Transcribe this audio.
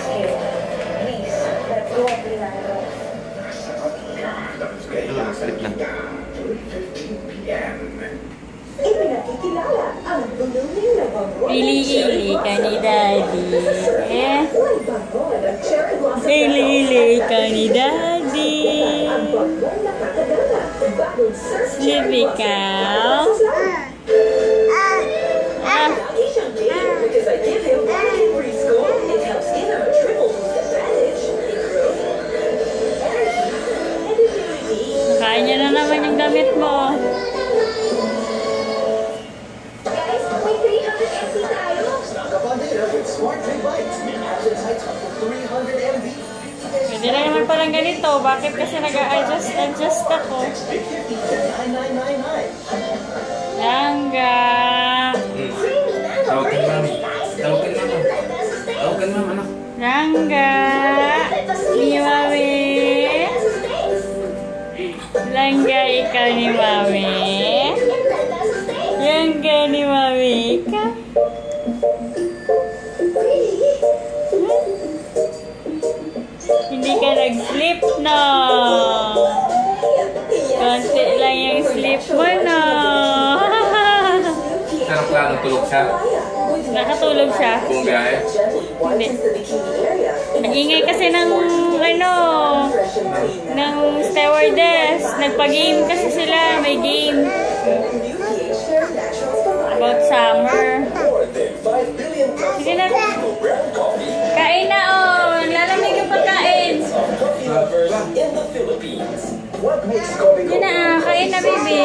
Slip lang. Ili-ili ka ni Daddy. Ili-ili ka ni Daddy. Slip ikaw. Nakain niya na naman yung damit mo. Pwede na naman palang ganito. Bakit kasi nag-adjust ako? Langga! Tawagan mami. Tawagan mama. Tawagan mama, anak. Langga! Ni Mami! Langga, ikaw ni Mami. Langga ni Mami, ikaw. Hindi ka nag-sleep, no? Konti lang yung sleep mo, no? Sarap lang tulog siya. Nakatulog siya? Bumiyahe? Hindi. Nag-ingay kasi ng stewardess. Nagpa-game kasi sila. May game. About summer. Sige na. Kain na, oh. Lalamig yung pagkain. Yun na, kain na, baby.